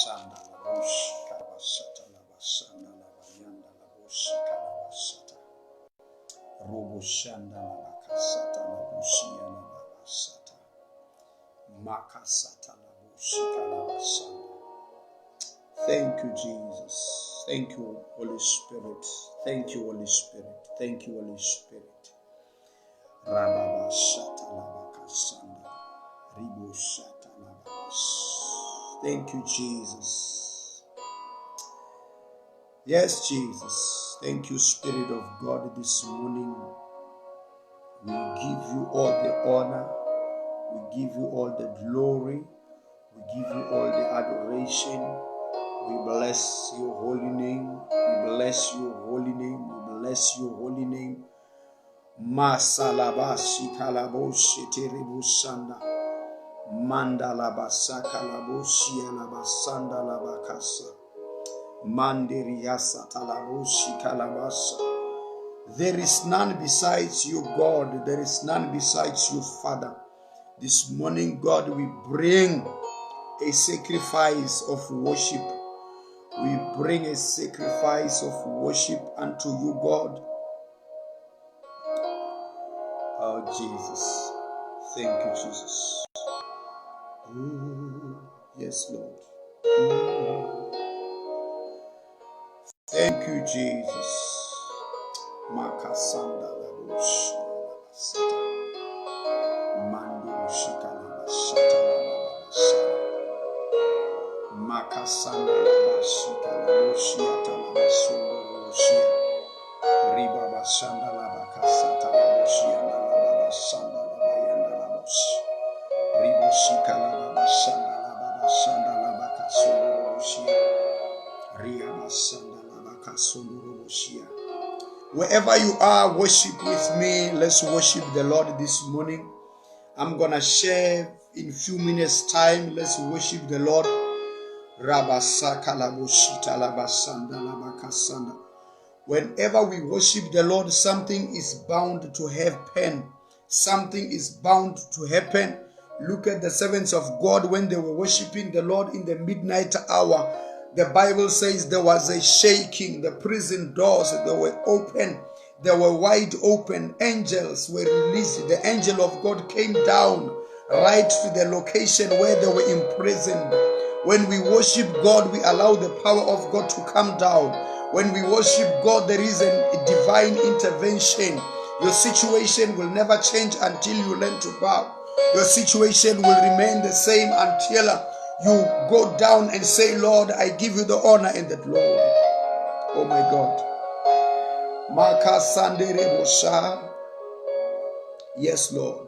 Sanda la bushi kabasata la basanda la bayanda la bushi kabasata. Robo shanda la bakasata la bushi la babasata. Makasata la bushi kabasanda. Thank you, Jesus. Thank you, Holy Spirit. Thank you, Holy Spirit. Thank you, Holy Spirit. Rababa shata la bakasanda. Ribo shata la babas. Thank you, Jesus. Yes, Jesus. Thank you, Spirit of God, this morning. We give you all the honor. We give you all the glory. We give you all the adoration. We bless your holy name. We bless your holy name. We bless your holy name. Masalabashi kalaboshi teribusanda. Mandalabasaka laboshi alabasanda labakasa. Mandiriasa talaboshi kalabasa. There is none besides you, God. There is none besides you, Father. This morning, God, we bring a sacrifice of worship. We bring a sacrifice of worship unto you, God. Oh, Jesus. Thank you, Jesus. Oh, yes, Lord. Thank you, Jesus. Makasanda labushi alabasata. Mandushi kalabashata labasata. Makasanda labashi kalabushi atalabasundurushi. Riba basanda labakasata labushi alabasanda labayanda labushi. Ribushi kalabashanda labasanda labakasundurushi. Riabasanda labakasundurushi. Wherever you are, worship with me. Let's worship the Lord this morning. I'm gonna share in a few minutes time. Let's worship the Lord. Rabasaka laboshita labasanda labakasanda. Whenever we worship the Lord, something is bound to happen. Something is bound to happen. Look at the servants of God when they were worshiping the Lord in the midnight hour. The Bible says there was a shaking. The prison doors, they were open. They were wide open. Angels were released. The angel of God came down right to the location where they were imprisoned. When we worship God, we allow the power of God to come down. When we worship God, there is a divine intervention. Your situation will never change until you learn to bow. Your situation will remain the same until you go down and say, Lord, I give you the honor and the glory. Oh my God. Yes, Lord.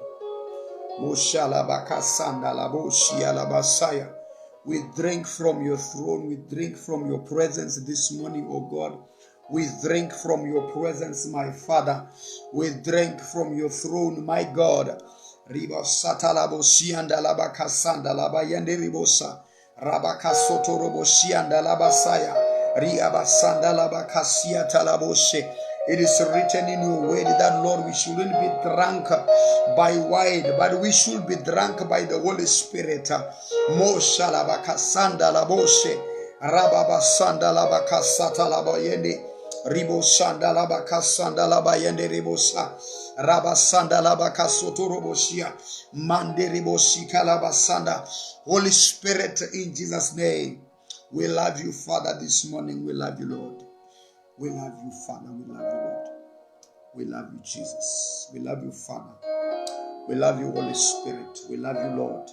We drink from your throne. We drink from your presence this morning, oh God. We drink from your presence, my Father. We drink from your throne, my God. Ribosata laboshianda labakasanda labayende ribosa. Rabakasoto roboshianda labasaya. Riabasanda labakasia talaboshe. It is written in your word that, Lord, we shouldn't be drunk by wine, but we should be drunk by the Holy Spirit. Mosha labakasanda laboshe. Rababasanda labakasata labayende. Riboshanda labakasanda labayende ribosa. Rabasanda labakasoto roboshia. Mande riboshika labasanda. Holy Spirit, in Jesus' name, we love you, Father, this morning. We love you, Lord. We love you, Father. We love you, Lord. We love you, Jesus. We love you, Father. We love you, Holy Spirit. We love you, Lord.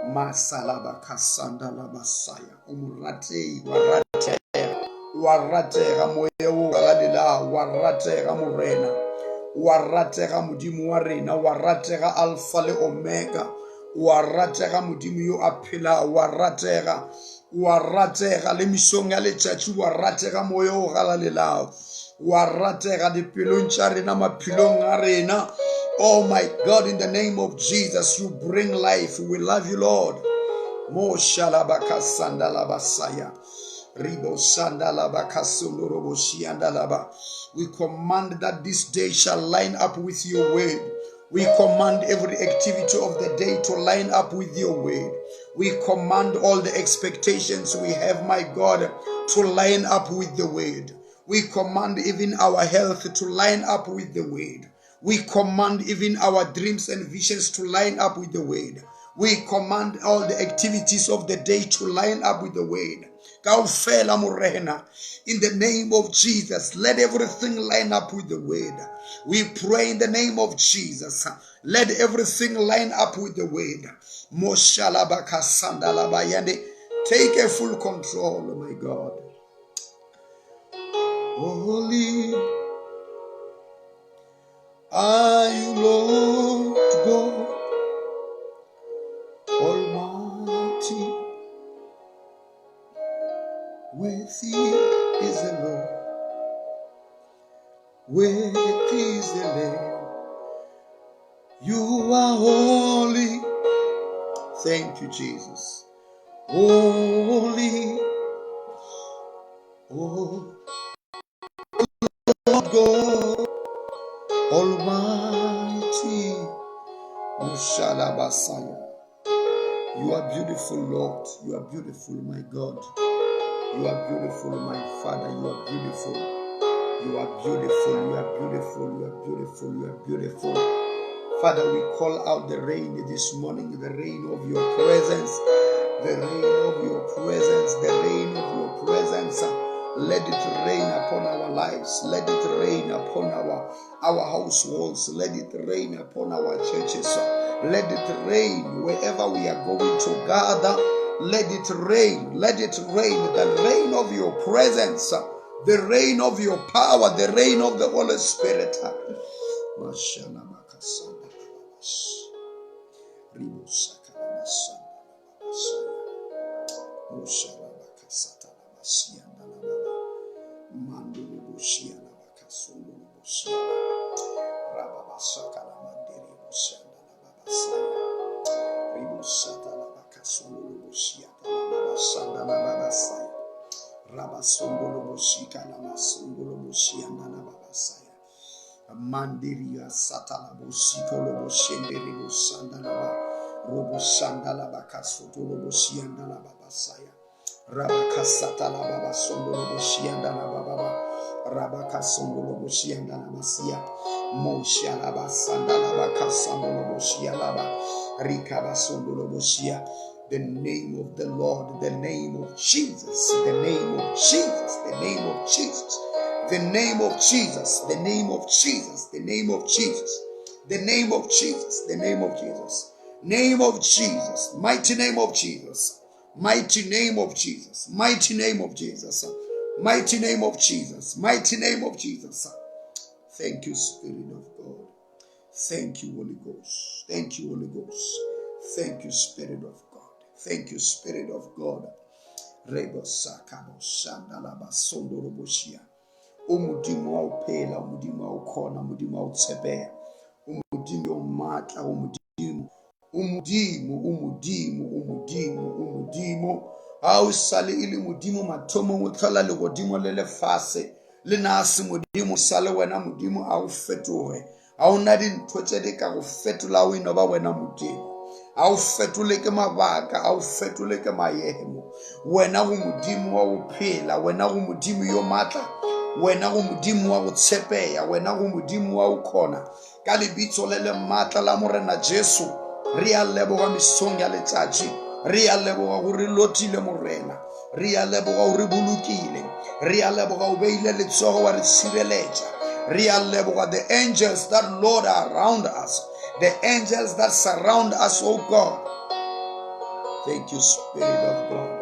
Masalaba kasanda labasaya. Umurate warate. Warate ramoyo galadila. Warate ramurena. Warate ramudimu warena. Warate ra alpha le omega. Warate ramudimu yo apila. Warate ra. Waratera le misonga le chachu waratera moyo galalelao waratera de pilonchare na mapilonga arena. Oh my God, in the name of Jesus, you bring life. We love you, Lord. Mo shalabaka sandalabasaya ribo sandalabakasundorobo shiandalaba. We command that this day shall line up with your word. We command every activity of the day to line up with your word. We command all the expectations we have, my God, to line up with the word. We command even our health to line up with the word. We command even our dreams and visions to line up with the word. We command all the activities of the day to line up with the word. In the name of Jesus, let everything line up with the word. We pray in the name of Jesus. Let everything line up with the word. Take a full control, my God. Holy are you, Lord God Almighty. Worthy is the Lord. Worthy is the Lamb. You are holy. Thank you, Jesus. Holy, oh Lord God Almighty. Mushalabasaya. You are beautiful, Lord. You are beautiful, my God. You are beautiful, my Father. You are beautiful. You are beautiful. You are beautiful. You are beautiful. You are beautiful. Father, we call out the rain this morning, the rain of your presence, the rain of your presence, the rain of your presence. Let it rain upon our lives. Let it rain upon our households. Let it rain upon our churches. Let it rain wherever we are going to gather. Let it rain. Let it rain. The rain of your presence, the rain of your power, the rain of the Holy Spirit. Mandiria satala busitolo bushenderi busandala robo sandala bakasotolo bushiandala babasaya rabakasatala baba sondolo bushiandala baba rabakasondolo bushiandala masia moshala basandala bakasandolo bushialaba rikaba sondolo bushia. The name of the Lord, the name of Jesus, the name of Jesus, the name of Jesus. The name of Jesus, the name of Jesus, the name of Jesus, the name of Jesus, the name of Jesus, name of Jesus, mighty name of Jesus, mighty name of Jesus, mighty name of Jesus, mighty name of Jesus, mighty name of Jesus. Thank you, Spirit of God. Thank you, Holy Ghost. Thank you, Holy Ghost. Thank you, Spirit of God. Thank you, Spirit of God. Rebo sakabo shandalaba sondoroboshia. Umudimu wa upela, umudimu wa ukona, umudimu wa utsebea, umudimu wa mata, umudimu. Au sale ili mudimu matomo mutala legodimo lele fase, linasi mudimu sale wena mudimu au fetuwe, au nadi ntwechedeka ufetula winoba wena mudimu. Au fetuleke mabaka, au fetuleke mayehemu. Wena umudimu wa upela, wena umudimu yomata. Wena umudimu wa utsepeya, wena umudimu wa ukona. Kalibitso lele mata la morena Jesu. Ria lebo wa misongi ale tsaji. Ria lebo wa uri lotile morena. Ria lebo wa uri bulukile. Ria lebo wa ubeile letsoho wa risibeleja. Ria lebo wa the angels that Lord are around us. The angels that surround us, oh God. Thank you, Spirit of God.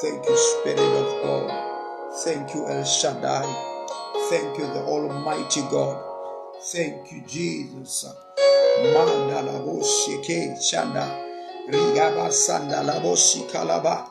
Thank you, Spirit of God. Thank you, El Shaddai. Thank you, the Almighty God. Thank you, Jesus. Mandala boshi ke chanda. Rigaba sandala boshi kalaba.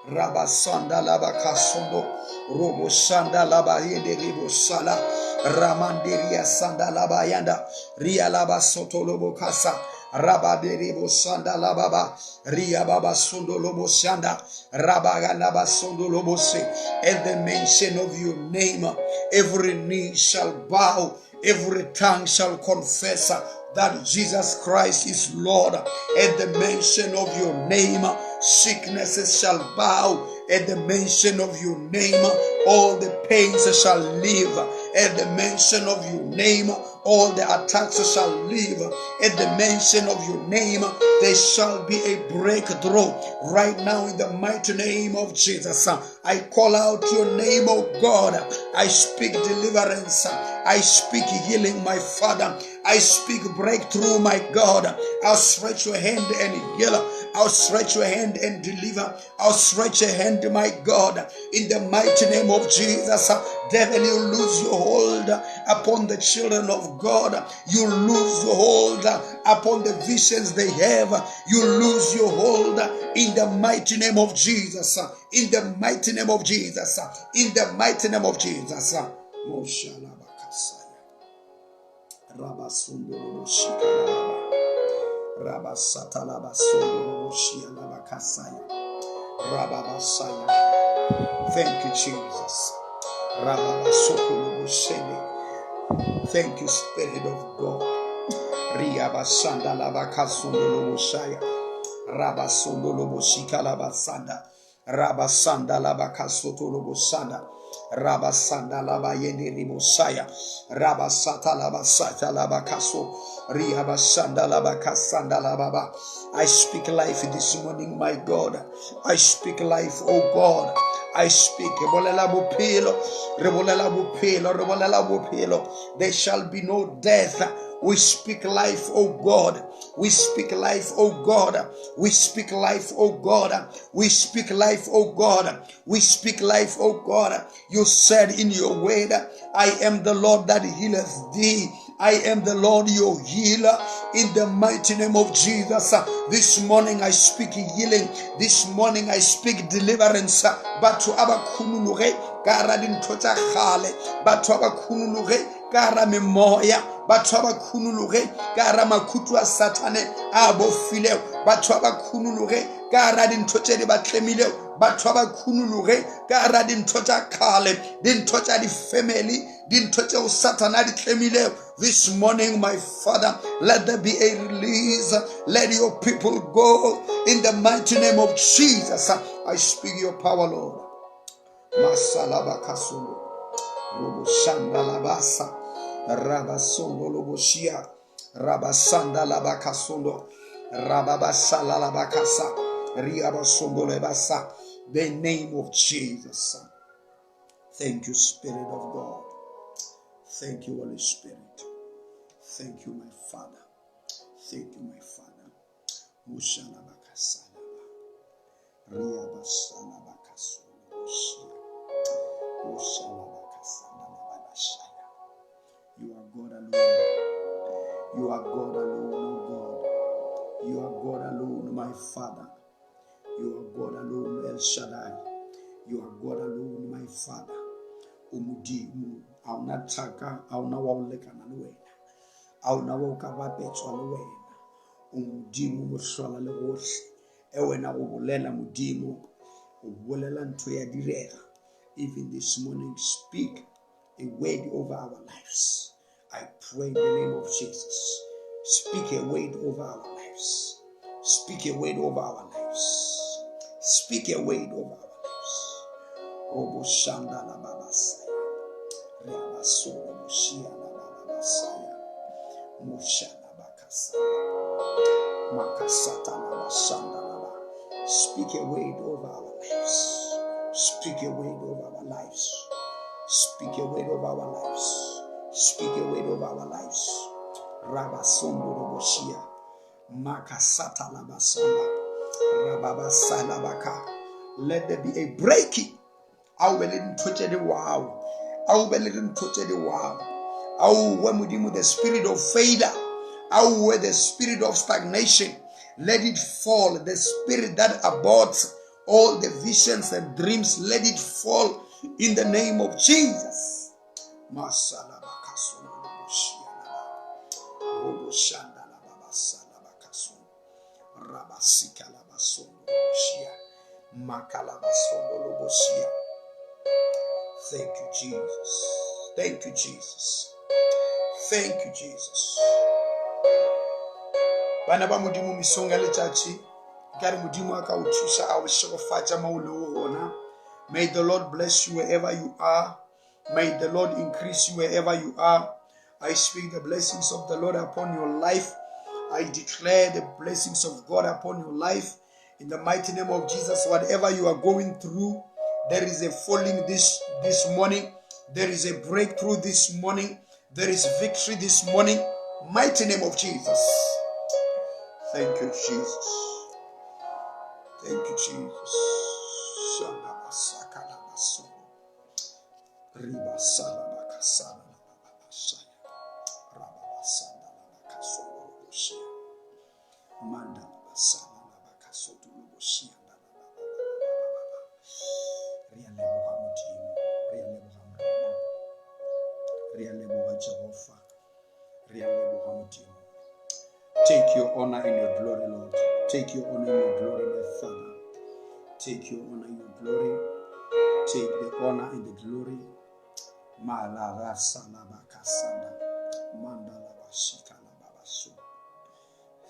Raba sandala bakasondo. Robo sandala bayende ribo sala. Ramanderia sandala bayanda. Rialaba sotolobo kasa. Rabaderebo sandala baba. Ria baba sondo lobo shanda. Rabagalaba sondo lobo se. At the mention of your name, every knee shall bow, every tongue shall confess that Jesus Christ is Lord. At the mention of your name, Sicknesses shall bow at the mention of your name. All the pains shall leave at the mention of your name. All the attacks shall leave at the mention of your name. There shall be a breakthrough right now in the mighty name of Jesus. I call out your name, oh God. I speak deliverance. I speak healing, my Father. I speak breakthrough, my God. I'll stretch your hand and heal. I'll stretch your hand and deliver. I'll stretch your hand, my God, in the mighty name of Jesus. Devil, you lose your hold upon the children of God. You lose your hold upon the visions they have. You lose your hold in the mighty name of Jesus. In the mighty name of Jesus. In the mighty name of Jesus. Thank you, Jesus. Thank you, Spirit of God. Riabasanda Lavakasundolo Shaya. Rabasundolo Boshika Lavasanda. Rabasanda Lavakasotolo Bosanda. Rabasanda Lavayendi Ribosaya. Rabasata Lavasata Lavakaso. Riabasanda Lavakasanda Lavaba. I speak life this morning, my God. I speak life, oh God. I speak. There shall be no death. We speak life, oh God. We speak life, oh God. We speak life, oh God. We speak life, oh God. We speak life, oh God. You said in your word, I am the Lord that healeth thee. I am the Lord your healer in the mighty name of Jesus. This morning I speak healing. This morning I speak deliverance. But to abakunuluge karadin tota khale. But to abakunuluge kara memoya. But to abakunuluge kara makutu satane abo file. But to abakunuluge karadin tota de batlemile. But to abakunuluge karadin tota khale. Din tota di family. Din tota satana di tlemile. This morning, my Father, let there be a release. Let your people go in the mighty name of Jesus. I speak your power, Lord. Masalabakasundo, Roboshanda Labasa, Rabasondo Loboshia, Rabasanda Labakasundo, Rababasala Labakasa, Riabasondo Lebasa. The name of Jesus. Thank you, Spirit of God. Thank you, Holy Spirit. Thank you, my Father. Thank you, my Father. Mushalabakasalaba. Riabasalabakasoloboshia. Mushalabakasalabashaya. You are God alone. You are God alone, oh God. You are God alone, my Father. You are God alone, El Shaddai. You are God alone, my Father. Umudimu. Aunataka, aunawawleka naluwe. Awunawoka bapetswa lwena umudimu muswala lehosi ewena ubulela mudimu ubulela ntwe ya direra. Even this morning, speak a word over our lives. I pray in the name of Jesus. Speak a word over our lives. Speak a word over our lives. Speak a word over our lives. Obo shanda la babasaya. Reabasolo mushia la babasaya. Speak a word over our lives. Speak a word over our lives. Speak a word over our lives. Speak a word over our lives. Rabasondo Roboshia. Makasata Labasamba. Rababasalabaka. Let there be a breaking. I will let him touch the wow. I will let him touch the wow. I will with the spirit of failure. I will wear the spirit of stagnation. Let it fall. The spirit that aborts all the visions and dreams, let it fall in the name of Jesus. Thank you, Jesus. Thank you, Jesus. Thank you, Jesus. Bana ba modimo misonga letsatsi May the Lord bless you wherever you are. May the Lord increase you wherever you are. I speak the blessings of the Lord upon your life. I declare the blessings of God upon your life. In the mighty name of Jesus, whatever you are going through, there is a falling this morning. There is a breakthrough this morning. There is victory this morning. Mighty name of Jesus. Thank you, Jesus. Thank you, Jesus. Take your honor and your glory, Lord. Take your honor and your glory, my Father. Take your honor and your glory. Take the honor and the glory.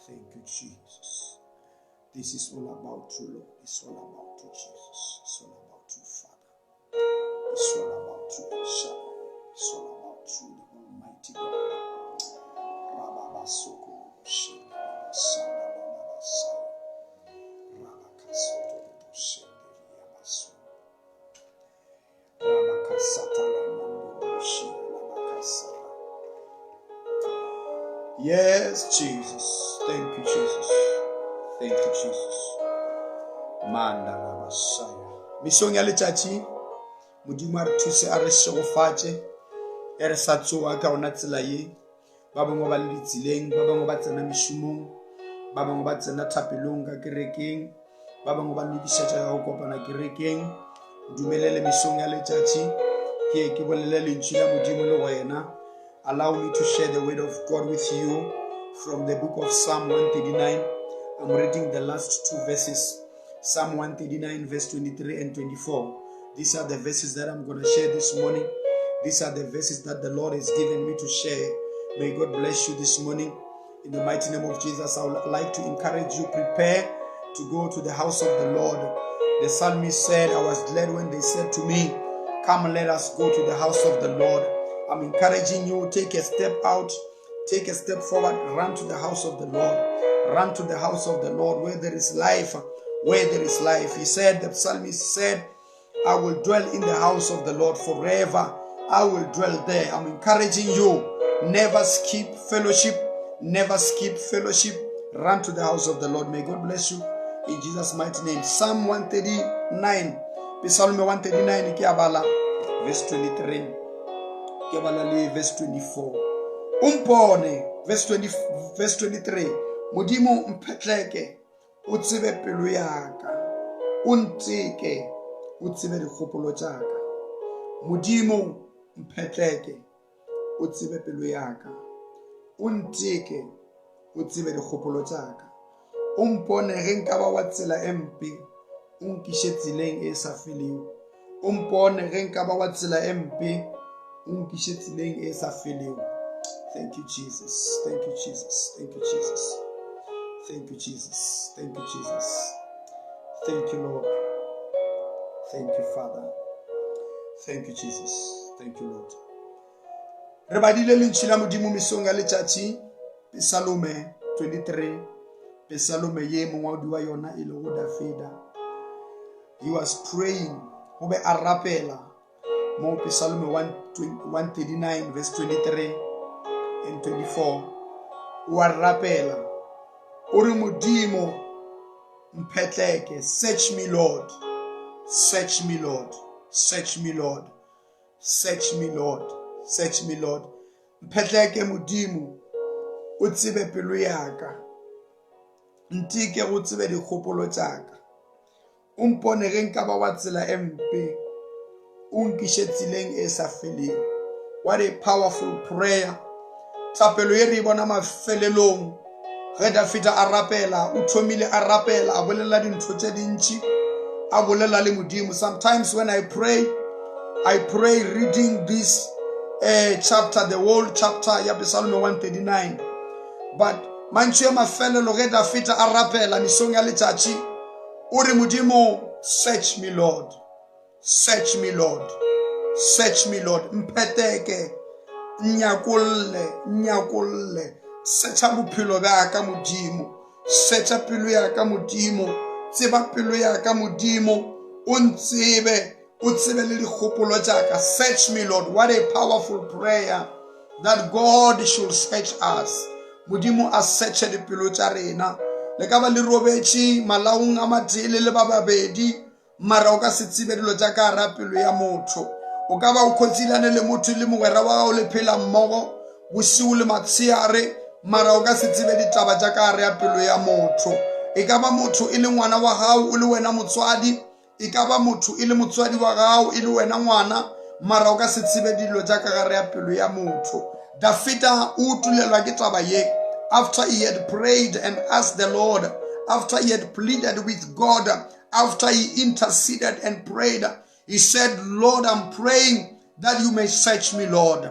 Thank you, Jesus. This is all about you, Lord. It's all about you, Jesus. It's all about you, Father. It's all about you, Son. It's all about you, the Almighty God. Yes, Jesus. Thank you, Jesus. Thank you, Jesus. Mandala Messiah. Mission ya letsatsi modimo a re thuse a re segofatse e re sa tsoa ka ona tsela ye. Ba bangwe ba le ditseleng, ba bangwe ba tsena mešomong, ba bangwe ba tsena thapelong ka kerekeng, ba bangwe ba lokisetša ka go kopana kerekeng. Dumelele mesong ya letsatsi ke bolele lentši la modimo le wena. Allow me to share the word of God with you from the book of Psalm 139. I'm reading the last two verses. Psalm 139 verse 23 and 24. These are the verses that I'm going to share this morning. These are the verses that the Lord has given me to share. May God bless you this morning. In the mighty name of Jesus, I would like to encourage you, prepare to go to the house of the Lord. The psalmist said, I was glad when they said to me, come, let us go to the house of the Lord. I'm encouraging you, take a step out, take a step forward, run to the house of the Lord. Run to the house of the Lord where there is life, where there is life. He said, the psalmist said, I will dwell in the house of the Lord forever. I will dwell there. I'm encouraging you, never skip fellowship, never skip fellowship. Run to the house of the Lord. May God bless you in Jesus' mighty name. Psalm 139, Psalm 139, verse 23. Verse 24. Umpone, verse 23. Modimo mphetleke, utsibe pelo yaka, untike, utsibe dikgopolo tšaka. Modimo mphetleke, utsibe pelo yaka, untike, utsibe dikgopolo tšaka. Umpone ge nka ba wa tsela empe, unkiše tseleng e sa felego. Umpone ge nka ba wa tsela empe, unkiše tseleng e sa felego. Thank you, Jesus. Thank you, Jesus. Thank you, Jesus. Thank you, Jesus. Thank you, Jesus. Thank you, Lord. Thank you, Father. Thank you, Jesus. Thank you, Lord. Re badile lentši la modimo mesong ya letšatši, Psalme 23, Psalme ye mongwadi wa yona e lego Dafida. He was praying, o be a rapela mo Psalme 139 verse 23 and 24. O a rapela o re modimo mphetleke, search me Lord, search me Lord, search me Lord, search me Lord, search me Lord. Mphetleke modimo o tsebe pelo yaka, ntike go tsebe dikgopolo tšaka. Umpone ge nka ba wa tsela empe, unkiše tseleng e sa felego. What a powerful prayer. Thapelo ye re bona mafelelong ge Dafita a rapela, o thomile a rapela, a bolela dintho tše dintši, a bolela le modimo. Sometimes when I pray reading this chapter, the whole chapter ya Psalm 139. But mantšu ya mafelelo ge Dafita a rapela mesong ya letšatši, uri Modimo, search me, Lord. Search me, Lord. Search me, Lord. Mpeteke. Nyakulle. Searcha bophelo ba ka Modimo. Searcha pelo ya ka Modimo. Tseba pelo ya ka Modimo. O tsebe le dikgopolo tša ka. Search me, Lord. What a powerful prayer that God should search us. Modimo a search dipelo tša rena. Le ka ba le robetše malaong a matele le ba babedi, mara o ka se tsebe dilo tša ka hara pelo ya motho. O ka ba o khotsilane le motho le mogwera wa gago le phela mmogo bosiu le matshiare, mara o ka se tsebe ditaba tša ka hara ya pelo ya motho. E ka ba motho e le ngwana wa gago o le wena motswadi, e ka ba motho e le motswadi wa gago e le wena ngwana, mara o ka se tsebe dilo tša ka hara ya pelo ya motho. Dafita o utulelwa ke taba ye. After he had prayed and asked the Lord, after he had pleaded with God, after he interceded and prayed, he said, Lord, I'm praying that you may search me, Lord.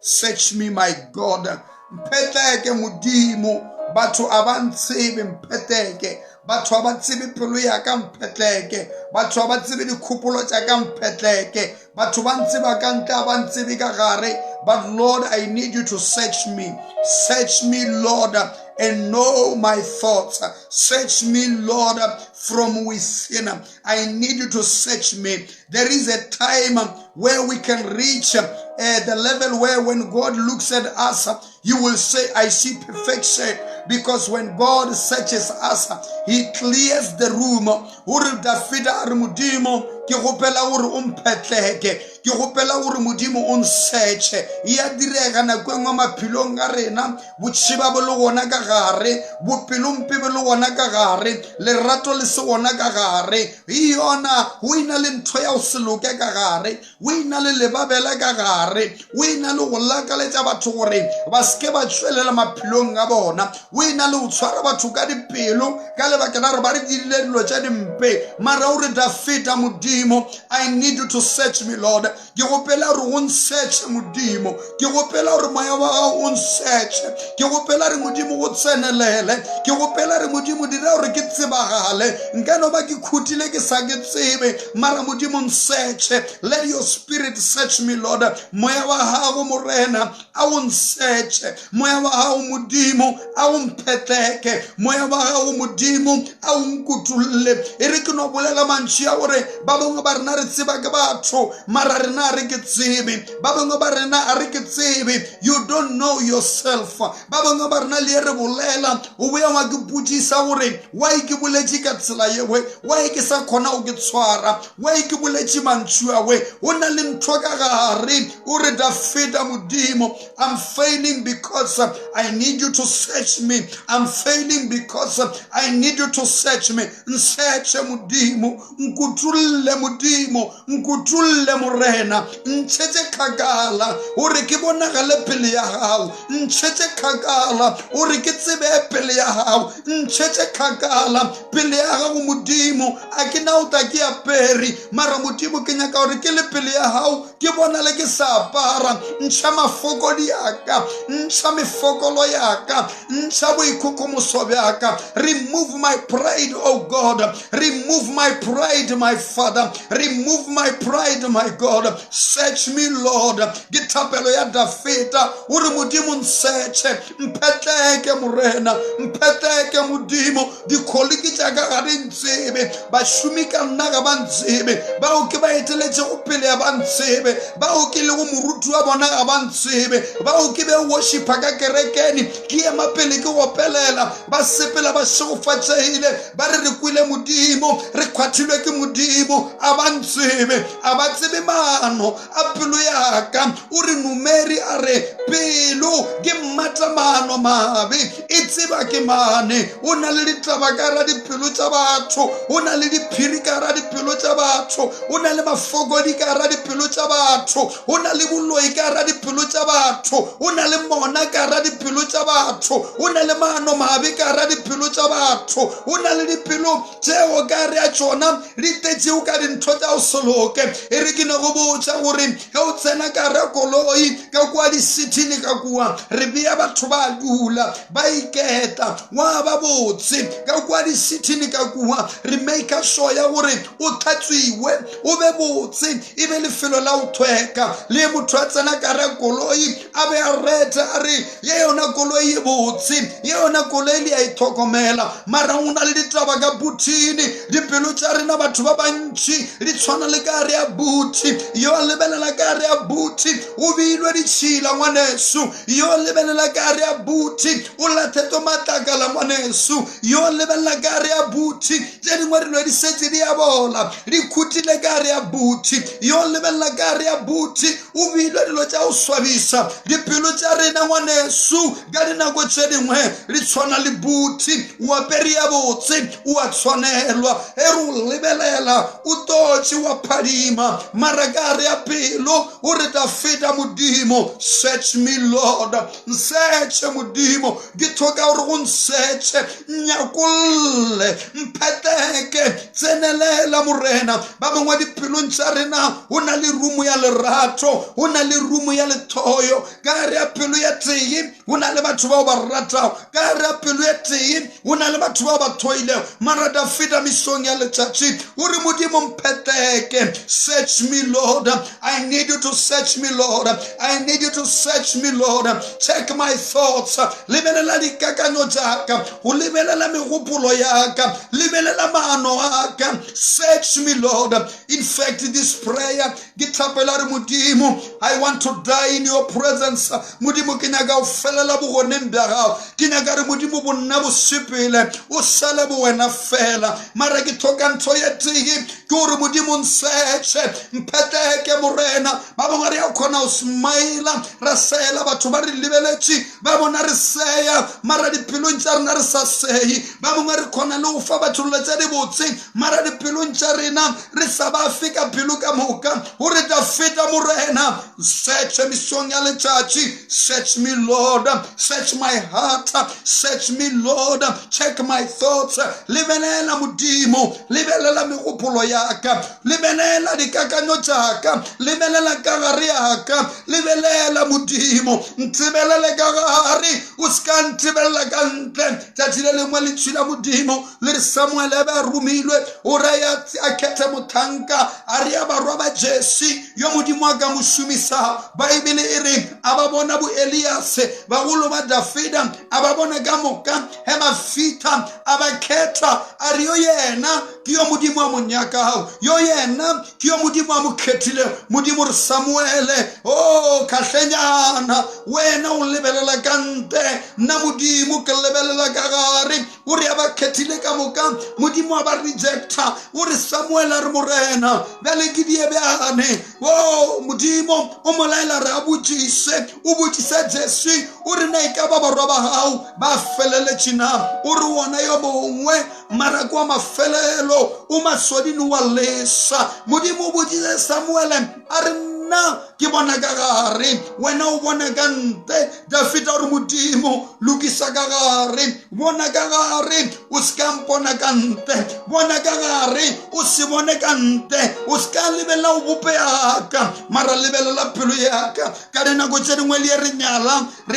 Search me, my God. Mpeteke Modimo, batho abantsebe mpeteke. Batho abatsebe pelo ya ka mpeteke. Batho abatsebe dikgopolo tša ka mpeteke. Batho ba ntseba ka ntle abantsebe ka gare. But Lord, I need you to search me. Search me, Lord, and know my thoughts. Search me, Lord, from within. I need you to search me. There is a time where we can reach the level where when God looks at us, you will say, I see perfection. Because when God searches us, he clears the room. Uri Dafida ari Modimo, ke gopela uri umphetleke, ke gopela uri Modimo unsearche. Ya direga na kwengwa maphelong a rena, botšiba bo le gona ka gare, bopelompe bo le gona ka gare, lerato le se gona ka gare. Yona o ina le ntho ya o se loke ka gare, o ina le lebabela ka gare, o ina le go lakaletša batho gore ba ske ba tšwelela maphelong a bona, o ina le go tshwara batho ka dipelo ka lebaka la gore ba re dirile dilo tša dimpe. Mara o re Dafita Modimo, I need you to search me, Lord. Ke gopela gore o nsearche Modimo, ke gopela gore moya wa gago o nsearche, ke gopela re Modimo go tsenelele, ke gopela re Modimo dira gore ke tsebagale. Nka no ba ke khutile ke sa ke tsebe, mara Modimo nsearche. Let your spirit search me, Lord. Moya wa gago morena a o nsearche, moya wa gago Modimo a o mphetleke, moya wa gago Modimo a o nkutulle. E re ke no bolela mantši a gore ba bangwe ba rena re tseba ke batho, mara rena a re ke tsebe. Ba bangwe ba rena a re ke tsebe. You don't know yourself. Ba bangwe ba rena le re bolela o boya wa ke putsisa gore why ke boletše ka tsela yewe, why ke sa khona o ke tshwara, why ke boletše mantšu a we o na le ntho ka gare. O re Dafita Modimo, I'm failing because I need you to search me. I'm failing because I need you to search me. Nsearche Modimo, nkutulle Modimo, nkutulle morena, ntšhetše kgakala o re ke bonagale pele ya gago, ntšhetše kgakala o re ke tsebe pele ya gago, ntšhetše kgakala pele ya gago Modimo. A ke na o ta ke apere, mara Modimo ke nyaka gore ke le pele ya gago ke bonale ke sa apara. Ntšha mafokodi yaka, ntšha mefokolo yaka, ntšha boikhokomoso bjaka. Remove my pride, oh God. Remove my pride, my Father. Remove my pride, my God. Search me, Lord. Ke thapelo ya Dafita o re Modimo nsearche, mphetleke morena, mphetleke Modimo. Dikholiki tša ka gare ntsebe, bašomi ka nna ga ba ntsebe, bao ke ba eteletše go pele ya ba ntsebe, bao ke le go moruti wa bona ga ba ntsebe, bao ke be worshipa ka kerekeni ke ema pele ke gopelela, ba sepela ba šegofatšegile, ba re kwile Modimo, re khwathilwe ke Modimo. A ba ntsebe, a ba tsebe maano a pelo yaka. O re Numeri a re pelo ke mmatamano mabe e tseba ke mane. O na le ditaba ka ra dipelo tša batho, o na le diphiri ka ra dipelo tša batho, o na le mafokodi ka ra dipelo tša batho, o na le boloi ka ra dipelo tša batho, o na le mona ka ra dipelo tša batho, o na le maano mabe ka ra dipelo tša batho, o na le dipelo tšeo ka re a tšona di tetšeo ka dintho tša o seloke. E re ke ne go botša gore ge o tsena ka ra koloi ka kua disithini ka kua re bea batho ba dula ba iketa wa ba botsa botse ka kwa di sithini ka kwa re make sure ya gore o tlhatswiwe o be botse e be lefelo la o thweka le motho a tsena ka re koloi a be a reta a re ye yona koloi e botse ye yona koloi le a ithokomela mara o na le ditaba ka buthini dipelo tsa rena batho ba bantši di tshwana le ka re ya buthi yo lebelela ka re ya buthi o beilwe ditšhila ngwaneso yo lebelela ka re ya buthi o latheto matlakala ngwaneso yo lebelela ka re ya buthi tse dingwe dilo di setse di ya bola di khutile ka re ya buthi yo lebelela ka re ya buthi o beilwe dilo tša o swabisa dipelo tša rena ngwaneso ka dinako tse dingwe di tshwana le buthi o apere ya botse o a tshwanelwa e re o lebelela o totše wa phadima mara ka re ya pelo o re ta feta modimo search me Lord nsearche modimo ke thoka gore go nsearche nyakolle mpheteke tsenelela morena ba bangwe dipelong tša rena o na le rumo ya lerato o na le rumo ya lethoyo ka re ya pelo ya tee o na le batho bao ba ratago ka re ya pelo ya tee o na le batho bao ba thoilego mara ta feta mesong ya letšatši o re modimo mpheteke search me Lord I need you to search me Lord I need you to search me Lord check my thoughts lebelela dikakanyo tšaka o lebelela megopolo yaka lebelela maano aka search me Lord in fact this prayer ke tlhapela re modimo I want to die in your presence modimo ke nyaka o felela bogoneng bja gago ke nyaka re modimo bo nna bo sepele o sale bo wena fela mara ke thoka ntho ya tee ke gore modimo nsearche mpheteke morena ba bangwe re ya kgona o smaila ra seela batho ba re lebeletše ba bona re seya mara dipelong tša rena re sa sei ba bangwe re kgona le go fa bathololo tša di botse mara dipelong tša rena re sa ba feka pelo ka moka o re ta feta morena search mesong ya letšatši search me Lord search my heart search me Lord check my thoughts lebelela modimo lebelela megopolo yaka lebelela dikakanyo tšaka lebelela ka gare yaka lebelela modimo ntebelele ka gare o ska ntebelela ka ntle tšatši le lengwe le tšhila modimo le re Samuel a be a romilwe o raya a kgethe mothanka a re a barwa ba Jesse yo modimo a ka mo šomisa baebele e re a ba bona bo Eliase bagolo ba Dafida a ba bona ka moka he mafita a ba kgetha a re yo yena ke yo modimo a mo nyakago yo yena ke yo modimo a mo khethile modimo re Samuele o kahlenyana wena o lebelela ka nte nna modimo ke lebelela ka gare o re a ba khethile ka moka modimo a ba rejecta o re Samuel a re morena bjale ke die bjane o modimo o molaela re a botšiše o botšiša Jesse o re na e ka ba barwa ba gago ba feleletše na o re wona yo mongwe mara kwa mafelelo o masodini wa lesa modimo o botšiše Samuele a re nna ke bona ka gare wena o bona ka nte Dafita o re modimo lokisa ka gare bona ka gare o ska mpona ka nte bona ka gare o se bone ka nte o ska lebelela o bope yaka mara lebelela pelo yaka ka dinako tše dingwe le re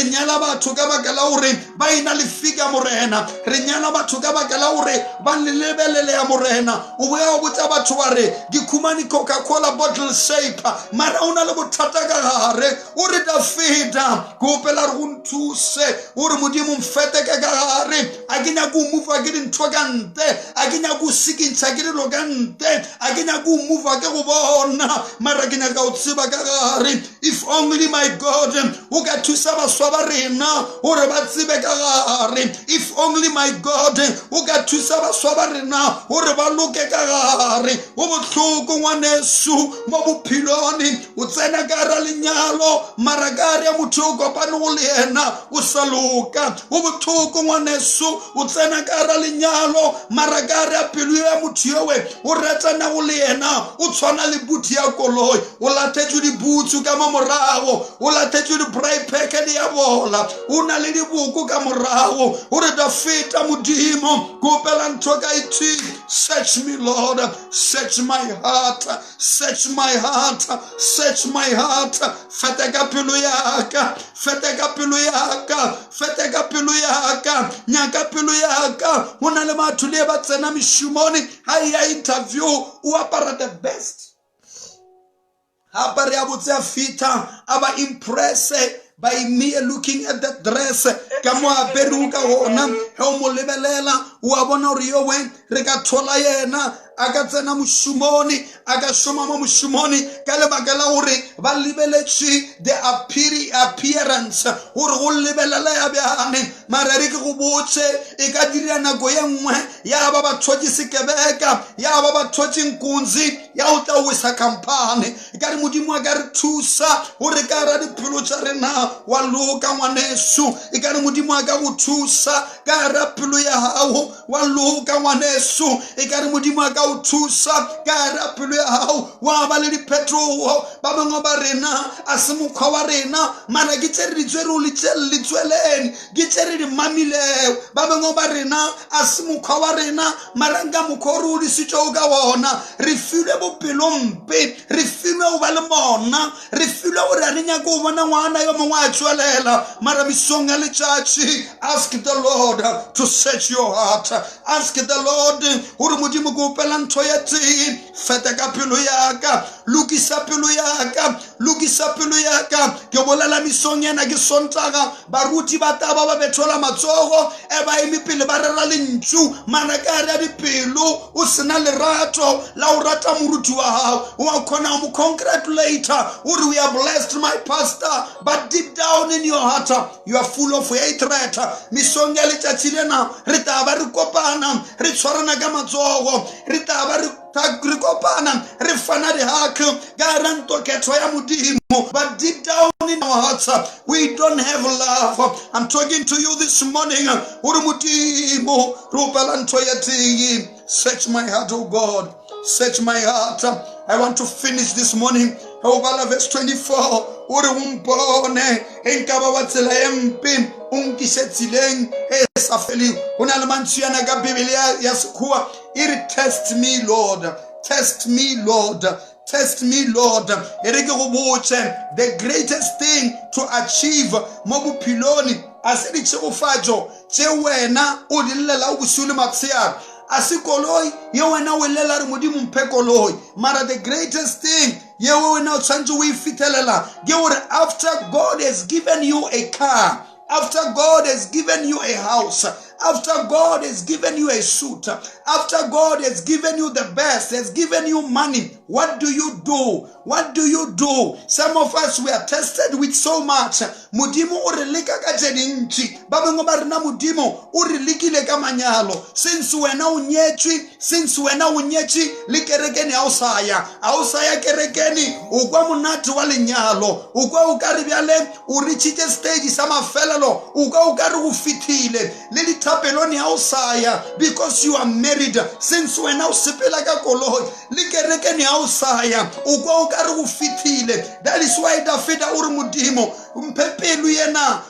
nyala batho ka baka la gore ba ina le fika morena re nyala batho ka baka la gore ba le lebelele ya morena o boya o botsa batho ba re di khumani Coca-Cola bottle shape mara una le bothata ka gare o re Dafita go pela re go nthuse o re modimo mfete ka gare a ke nyaka o move ke dintho ka nte a ke nyaka o sikintšha ke dilo ka nte a ke nyaka o move ke go bona mara ke nyaka o tseba ka gare if only my God o ka thusa baswa ba rena gore ba tsebe ka gare if only my God o ka thusa baswa ba rena gore ba loke ka gare o botlhoko ngwaneso mo bophilone o tsena ka ra lenyalo mara ka re motho o kopane go le yena o sa loka o botlhoko ngwaneso o tsena ka ra lenyalo mara ka re pelo ya motho yowe o ratana go le yena o tshwana le buti ya koloi o latetswe dibutsu ka morago o latetswe di-bry packet ya bola o na le diboko ka morago o re da feta modimo kopela ntho ka iti search me Lord search my heart search my heart search my heart feteka pelo yaka feteka pelo yaka feteka pelo yaka nyaka pelo yaka o na le batho le ba tsena mishumoni ha ya interview o apara the best apare ya botse a fita aba impress by me looking at that dress ka mo aperu ka ona he o mo lebelela o bona re yo wen re ka thola yena aka tsena moshumoni aka shoma mo moshumoni ka lebaka la gore ba lebeletše the appearance gore go lebelela ya bjane mara re ke go botse e ka dira nako ye nngwe ya ba ba thotse sekebeka ya ba ba thotse nkunzi ya o tla wisa kampane ka re modimo a ka re thusa gore ka ra diphelo tša rena wa loka ngwaneso e ka re modimo a ka go thusa ka ra phelo ya hao wa loka ngwaneso e ka re modimo a ka go thusa ka ra phelo ya hao wa ba le diphetogo ba bangwe ba rena a se mokgwa wa rena mara ke tse re di tswere o letsweleng ke tse re di mamileo ba bangwe ba rena a se mokgwa wa rena mara nka mokgwa o re o disitšeo ka bona re filwe bopelompe re filwe o ba le mona re filwe gore a re nyaka o bona ngwana yo mongwe a tswelela mara mesong ya letšatši ask the Lord to search your heart ask the Lord gore modimo ko opela ntho ye tee feta ka pelo yaka lokisa pelo yaka lokisa pelo yaka ke bolela mesong ena ke sontaga baruti ba taba ba bethola matsogo e ba eme pele ba rera lentšu mana ka re a dipelo o sena lerato la o rata moruti wa hao o a kgona mo congratulator ore we are blessed my pastor but deep down in your heart you are full of hatred mesong ya letšatši lena re taba re kopana re tshwarana ka matsogo re taba re kopana re fana dihaka ka ra ntoketho ya modimo but deep down in our hearts we don't have love. I'm talking to you this morning ore modimo re opela ntho ya tee search my heart oh God search my heart. I want to finish this morning verse 24 ore umpone enkaba wa tsela empe unkise tsileng e sa feli ona le mantsi yana ka biblia ya sekhuwa iri test me Lord test me Lord test me Lord ere ke go botse the greatest thing to achieve mo bopheloni ase di tsegofatso tse wena o di llela o busule matshea asikoloi ye wena o lela re modimo mphe koloi mara the greatest thing ye wena o tshwantse o ifitelela ke gore after God has given you a car after God has given you a house after God has given you a suit after God has given you the best has given you money what do you do what do you do some of us we are tested with so much modimo o re leka ka tse dintši ba bangwe ba rena modimo o re lekile ka manyalo since wena o nyetše le kerekeni a o saya kerekeni o kwa monate wa lenyalo o kwa o ka re bjale o reachitše stage sa mafelelo o kwa o ka re go fithile le ditapeloni a o saya because you are married since wena o sepela ka koloi le kerekeni a o saya o kwa o ka re go fithile that is why Dafida o re modimo mpepelu yena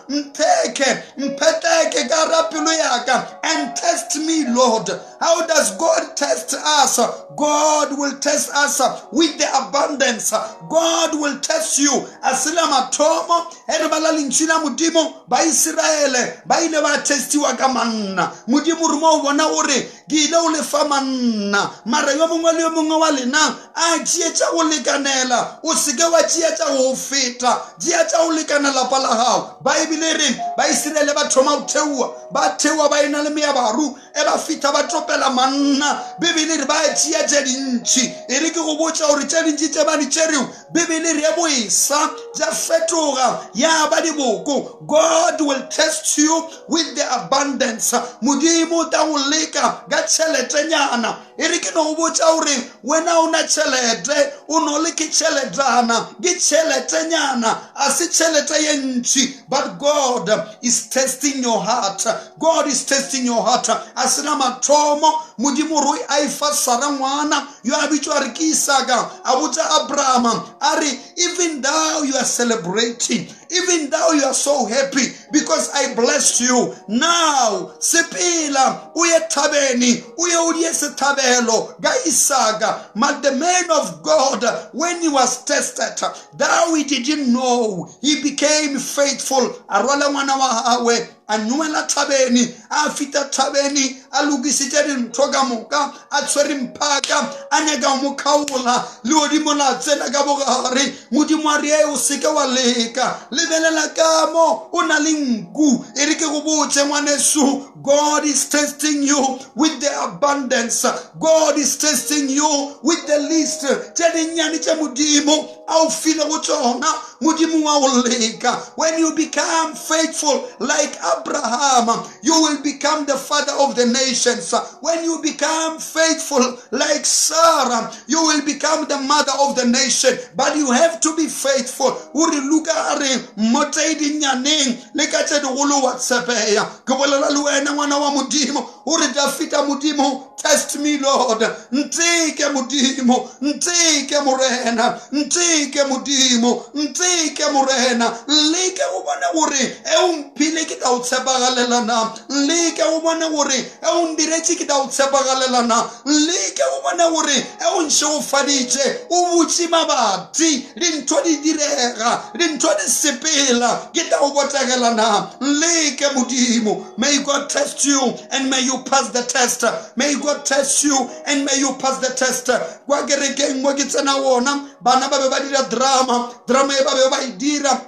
mpeteke ka rapelo yaka and test me Lord. How does God test us? God will test us with the abundance. God will test you asila matomo ere bala linchina modimo ba Israele ba ile ba testiwa ka manna modimo re mo bona ore ke ile o le fa manna mara yo mongwe le yo mongwe wa lena a tšeetša go lekanela o seke wa tšeetša go feta tšeetša go lekanela pala hao baebile re ba Israele ba thoma o thewa ba ena le meabaru e ba fita ba topela manna bibele re ba tšeetša dintši e re ke go botša gore tše dintši tše ba di tšereo bibele re boisa ja fetoga ya ba diboko. God will test you with the abundance. Modimo ta go leka ka tšheletenyana e re ke no go botša gore wena o na tšhelete o no le ke tšheletana ke tšheletenyana a se tšhelete ye ntši but God is testing your heart. God is testing your heart. A se na mathomo modimo roi a e fa Sara ngwana yo a bitšwa re ke Isaka a botša Abraham a re even though you are celebrating, even though you are so happy because I blessed you, now sepela o ye thabeni o ye o die sethabelo ga Isaka. But the man of God, when he was tested, though he didn't know, he became faithful. A rwala ngwana wa hawe a nuela thabeni a fita thabeni a logisitse dintho ka moka a tshwere mphaka a nyaka mo khaola le odimo la tsena ka bogare modimo a re o seke wa leka lebelela ka mo o na le nku e re ke go botse ngwaneso. God is testing you with the abundance. God is testing you with the least. Tse dinnyane tse modimo a o file go tsona modimo wa o leka. When you become faithful like Abraham, you will become the father of the nations. When you become faithful like Sarah, you will become the mother of the nation. But you have to be faithful. Uri luka are motaidi nyaneng lekache dugulu watsepeya kubolela luena mwana wa mudimo uri dafita mudimo. Test me, Lord. Ntike mudimo, ntike murena, ntike mudimo, ntike murena. Like ubona uri e umpile kita utsebagalelana. Like ubona uri e undirechi kita utsebagalelana. Like ubona uri e unshofadije ubuchi mabati rintodi direga rintodi sepela kita ubotagalana. Like mudimo. May God test you and may you pass the test. May God test you and may you pass the test. Kwa gerekeng mo gitsena wona bana ba be ba dira drama e ba be ba idira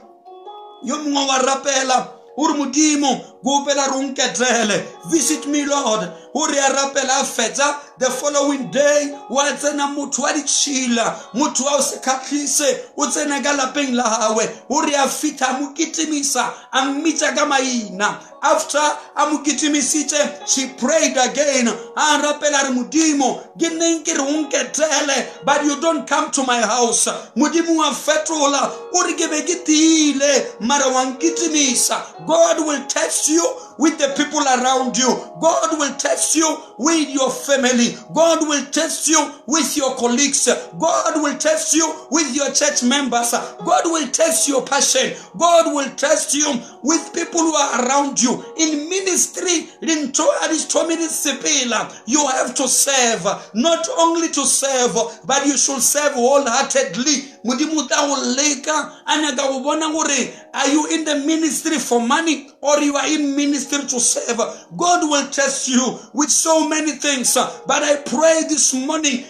yo mongwe wa rapela uri modimo go pela runketele. Visit me, Lord. Uri a rapela a fetsa the following day wa tsena motho wa ditšhila motho wa o se khatlise o tsena ka lapeng la hawe uri a fita mo kitimisa a mmitsa ka maina. After a mo kitimisitse, she prayed again a rapela re modimo ke neng ke re unketele but you don't come to my house. Modimo wa fetola uri ke be ke tile mara wa nkitimisa. God will test you with the people around you. God will test you with your family. God will test you with your colleagues. God will test you with your church members. God will test your passion. God will test you with people who are around you. In ministry, you have to serve. Not only to serve, but you should serve wholeheartedly. Are you in the ministry for money or you are in ministry to serve? God will test you with so many things. But I pray this morning,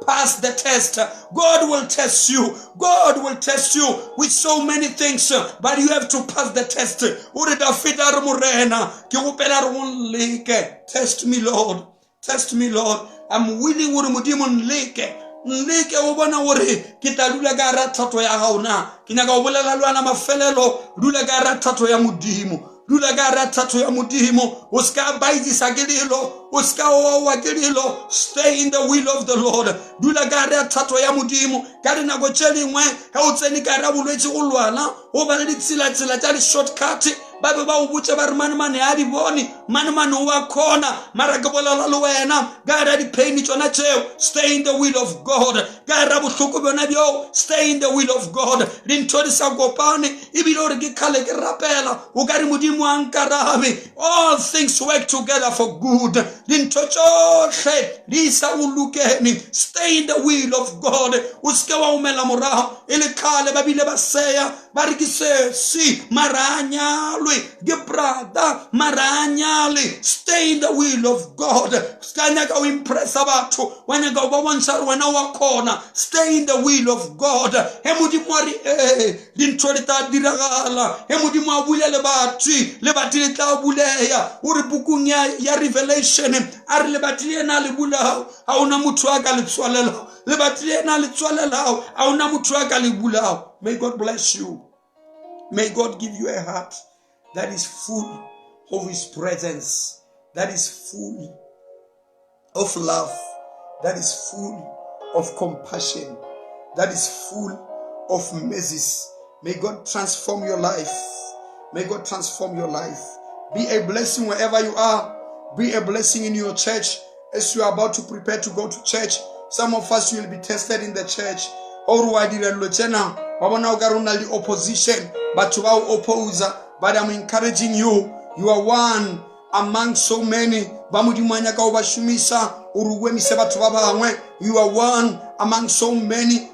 pass the test. God will test you. God will test you with so many things, but you have to pass the test. Test me, Lord. Test me, Lord. I'm willing to nleke o bona gore ke tla dula ka rathato ya gaona ke nyaka go bolela lwana mafelelo dula ka rathato ya modimo dula ka rathato ya modimo o ska baidisa ke dilo o ska wa ke dilo. Stay in the will of the Lord. Dula ka rathato ya modimo ka dinako tše dingwe ga o tsene ka ra bolwetse go lwana o ba le ditsela-tsela tša di-shortcut ba be ba o botse ba re mane a di bone mane wa khona mara ke bolela le wena ka ra di-pain tsona tšeo. Stay in the will of God. Ka ra bohloko bona bjo. Stay in the will of God. Dintho di sa kopane ebile o re ke khale ke rapela o ka re modimo a nkarabe. All things work together for good. Dintho tsohle di sa o lokene. Stay in the will of God. O se ke wa umela morago e le khale ba bile ba seya ba re ke se si maranyalwe ge brother maranyale. Stay in the will of God. Skanya ka o impressa batho wa nyaka o ba bontsha re wena wa khona. Stay in the will of God. He modimo a re dintho di tla diragala. He modimo a bule le batho le tla buleya o re bukung ya Revelation a re le batho ena le bulao a una motho a ka le tswalela le batho ena le tswalela a una motho a ka le bulao. May God bless you. May God give you a heart that is full of His presence. that is full of love, that is full of compassion, that is full of mercies. May God transform your life. May God transform your life. Be a blessing wherever you are. Be a blessing in your church as you are about to prepare to go to church. Some of us will be tested in the church. Opposition, but you are opposer. But I'm encouraging you. You are one among so many. You are one among so many.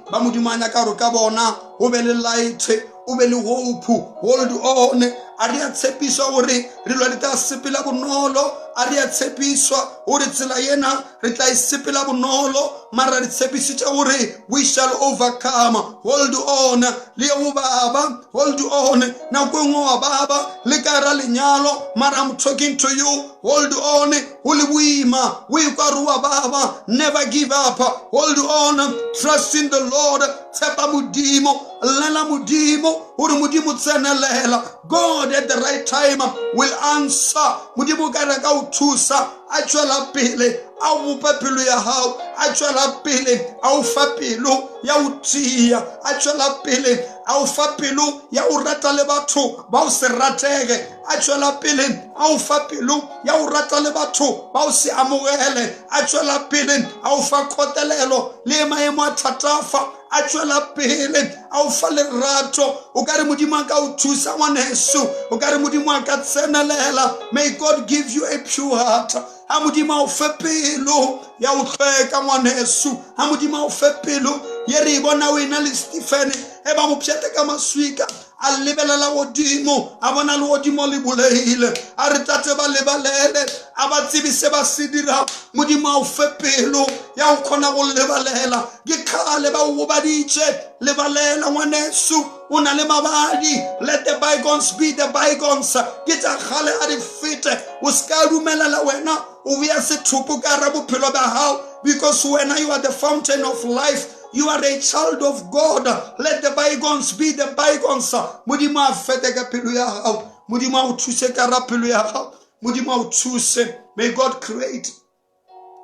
Hold on. Aria tsepiswa uri rilo rita sipila bunolo. Aria tsepiswa uri tsela yena rita isipila bunolo. Mara ritsepiswa uri we shall overcome. Hold on. Liya baba. Hold on. Na kwengo baba. Likara linyalo. Mara I'm talking to you. Hold on. Uli wima. Wikaruwa baba. Never give up. Hold on. Trust in the Lord. Tepa mudimo. Lela mudimo. Uri mudimo tsena lela. God at the right time will answer. Mudimu garaka utusa. Achwala pile. Au papilu ya hao. Achwala pile. Au fapilu ya utia. Achwala pile. Au fapilu ya urata lebatu. Bausi ratege. Achwala pile. Au fapilu ya urata lebatu. Bausi amuele. Achwala pile. Au fakotelelo. Lima emo tatafa. Achwala pile. Au fale rato. Ugari mudimaka utusa wanesu. Ugari mudimaka tsena lela. May God give you a pure heart. Amudima ufepilo ya utreka wanesu. Amudima ufepilo yeribona winali Stephen. Eba mupshete kama swika. Alibela la wodimo. Abona la wodimo libulehile. Aritate ba lebalele. Abatibi seba sidira. Mudima ufepilo ya ukona ulebalela. Gikale ba ubadiche. Lebalela wanesu. Unale mabadi. Let the bygones be the bygones. Gita khale arifite. Uskarumela la wena. Because when you are the fountain of life, you are a child of God. Let the bygones be the bygones. Mudima fetega piluya. Mudima utuse karapiluya. Mudima utuse. May God create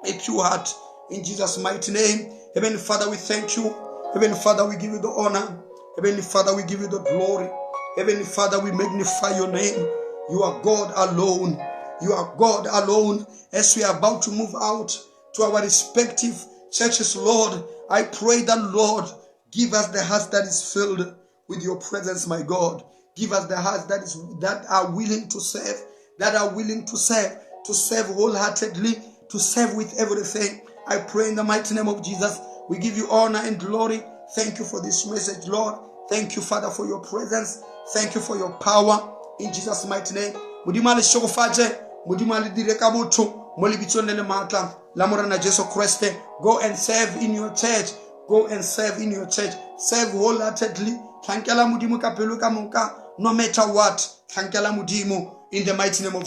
a pure heart in Jesus' mighty name. Heavenly Father, we thank you. Heavenly Father, we give you the honor. Heavenly Father, we give you the glory. Heavenly Father, we magnify your name. You are God alone. You are God alone. As we are about to move out to our respective churches, Lord, I pray that, Lord, give us the hearts that is filled with your presence, my God. Give us the hearts that are willing to serve, to serve wholeheartedly, to serve with everything. I pray in the mighty name of Jesus. We give you honor and glory. Thank you for this message, Lord. Thank you, Father, for your presence. Thank you for your power. In Jesus' mighty name. Mudimali shokofaje. Mudimali direkabutu. Molibitonele matla. Lamorana Jesu Christ. Go and serve in your church. Go and serve in your church. Serve wholeheartedly. Thankela mudimu kapelu kamuka. No matter what. Thankela mudimu. In the mighty name of